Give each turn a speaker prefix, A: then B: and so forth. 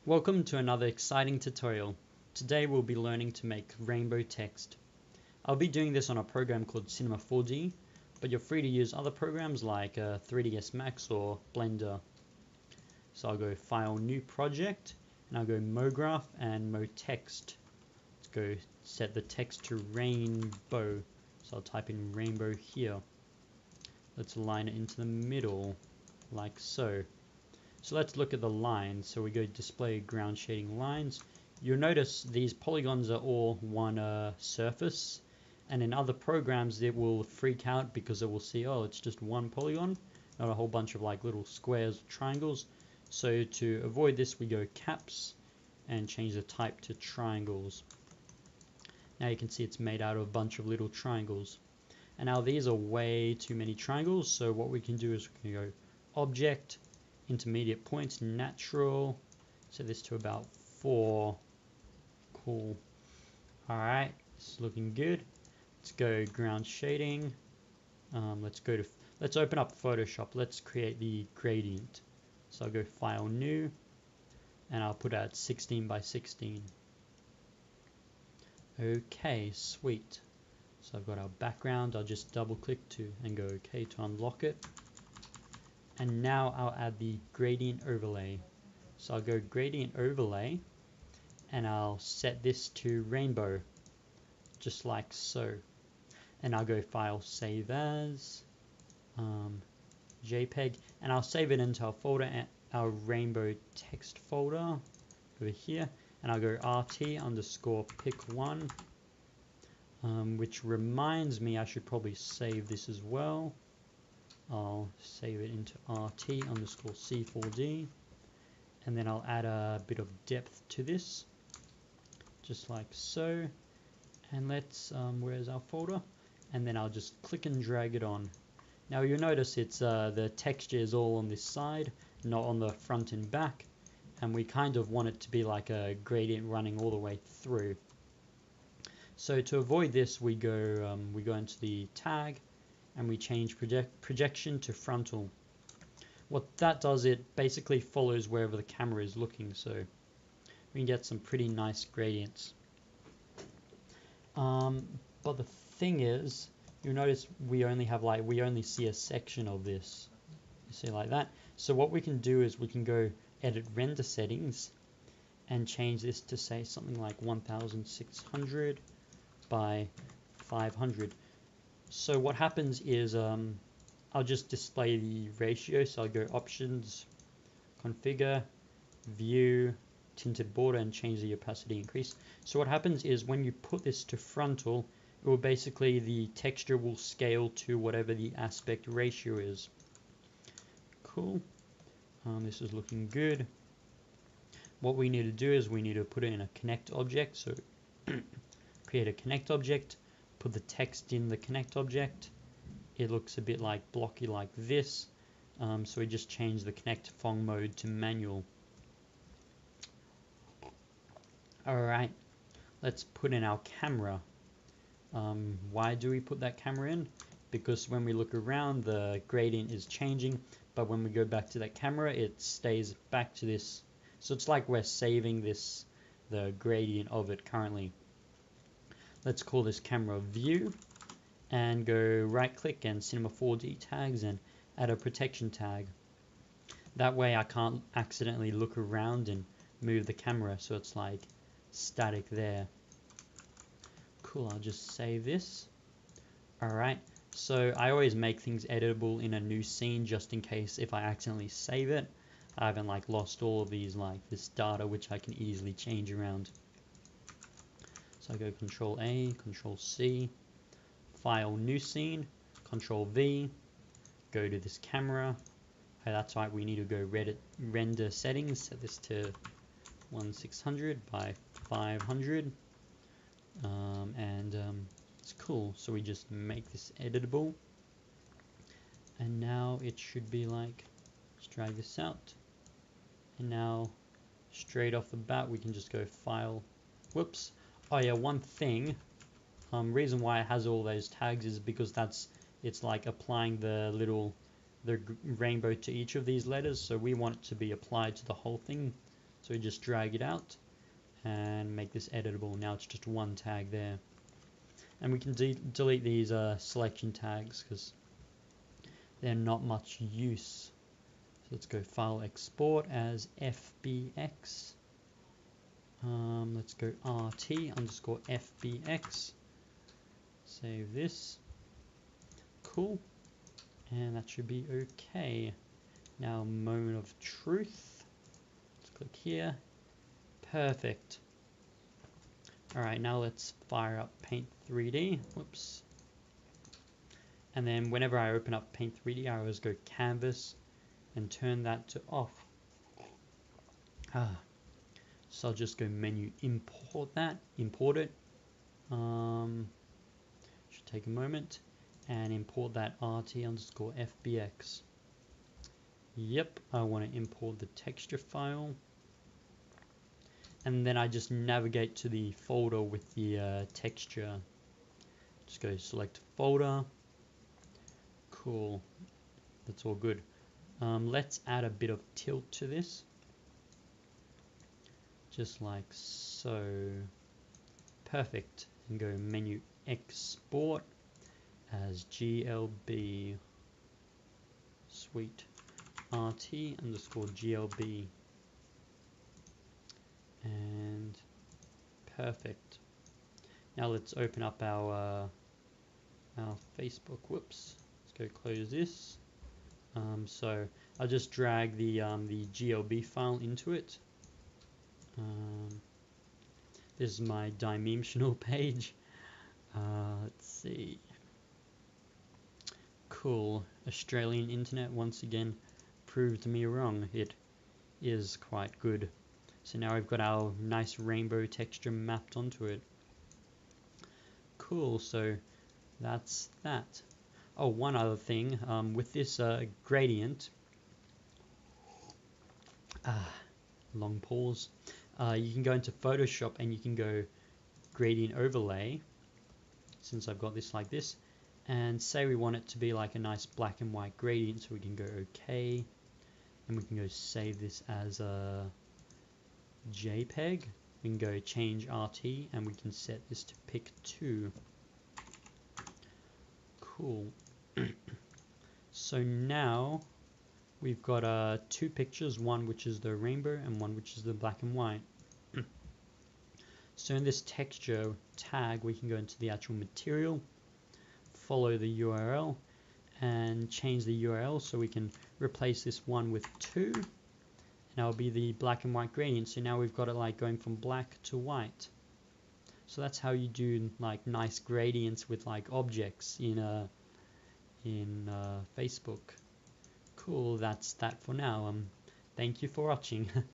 A: Welcome to another exciting tutorial. Today we'll be learning to make rainbow text. I'll be doing this on a program called Cinema 4D, but you're free to use other programs like 3ds Max or Blender. So I'll go File, New Project, and I'll go MoGraph and MoText. Let's go set the text to rainbow. So I'll type in rainbow here. Let's align it into the middle, like so. So let's look at the lines. So we go display ground shading lines. You'll notice these polygons are all one surface, and in other programs it will freak out because it will see, oh, it's just one polygon, not a whole bunch of like little squares or triangles. So to avoid this, we go caps and change the type to triangles. Now you can see it's made out of a bunch of little triangles. And now these are way too many triangles, so what we can do is we can go object, intermediate points, natural, set this to about 4. Cool. Alright, this is looking good. Let's go ground shading. Let's open up Photoshop. Let's create the gradient. So I'll go File, New, and I'll put it at 16 by 16. Okay, sweet. So I've got our background. I'll just double click to and go OK to unlock it. And now I'll add the gradient overlay. So I'll go gradient overlay and I'll set this to rainbow, just like so. And I'll go File, Save As, JPEG, and I'll save it into our folder, our rainbow text folder over here. And I'll go RT_pic1, which reminds me I should probably save this as well. I'll save it into RT_C4D, and then I'll add a bit of depth to this, just like so. And let's, where's our folder? And then I'll just click and drag it on. Now you'll notice it's the texture is all on this side, not on the front and back, and we kind of want it to be like a gradient running all the way through. So to avoid this, we go into the tag, and we change projection to frontal. What that does, it basically follows wherever the camera is looking, so we can get some pretty nice gradients. But the thing is, you'll notice we only see a section of this. You see, like that. So what we can do is we can go edit render settings and change this to say something like 1600 by 500. So what happens is I'll just display the ratio. So I'll go options, configure, view, tinted border, and change the opacity increase. So what happens is when you put this to frontal, it will basically, the texture will scale to whatever the aspect ratio is. Cool. This is looking good. What we need to do is we need to put it in a connect object. So create a connect object, put the text in the connect object. It looks a bit like blocky like this, so we just change the connect Phong mode to manual. Alright, let's put in our camera. Why do we put that camera in? Because when we look around, the gradient is changing, but when we go back to that camera, it stays back to this. So it's like we're saving this, the gradient of it currently. Let's call this camera view and go right click and Cinema 4D tags and add a protection tag. That way I can't accidentally look around and move the camera, so it's like static there. Cool, I'll just save this. Alright, so I always make things editable in a new scene just in case if I accidentally save it, I haven't like lost all of these, like this data, which I can easily change around. So I go Control A, Control C, File, New Scene, Control V, go to this camera. Okay, that's right, we need to go render settings, set this to 1600 by 500, it's cool. So we just make this editable, and now it should be like, let's drag this out, and now straight off the bat we can just go File, whoops. Oh yeah, one thing, reason why it has all those tags is because it's like applying the rainbow to each of these letters, so we want it to be applied to the whole thing. So we just drag it out and make this editable. Now it's just one tag there. And we can delete these selection tags because they're not much use. So let's go File, Export as FBX. Let's go RT_FBX. Save this. Cool. And that should be okay. Now, moment of truth. Let's click here. Perfect. Alright, now let's fire up Paint 3D. Whoops. And then whenever I open up Paint 3D, I always go Canvas and turn that to off. So I'll just go Menu, Import it. Should take a moment. And import that RT_FBX. Yep, I want to import the texture file. And then I just navigate to the folder with the texture. Just go select folder. Cool. That's all good. Let's add a bit of tilt to this. Just like so. Perfect. And go Menu, Export as GLB. Sweet. RT_GLB. And perfect. Now let's open up our Facebook. Whoops. Let's go close this. So I'll just drag the GLB file into it. This is my dimensional page. Let's see. Cool. Australian internet once again proved me wrong. It is quite good. So now we've got our nice rainbow texture mapped onto it. Cool, so that's that. Oh, one other thing, with this gradient, long pause, you can go into Photoshop and you can go gradient overlay, since I've got this like this, and say we want it to be like a nice black and white gradient, so we can go OK, and we can go save this as a JPEG. We can go change RT and we can set this to pic 2. Cool. So now we've got two pictures, one which is the rainbow and one which is the black and white. So in this texture tag we can go into the actual material, follow the URL and change the URL so we can replace this one with 2. Now it'll be the black and white gradient. So now we've got it like going from black to white. So that's how you do like nice gradients with like objects in Facebook. Cool, that's that for now. Thank you for watching.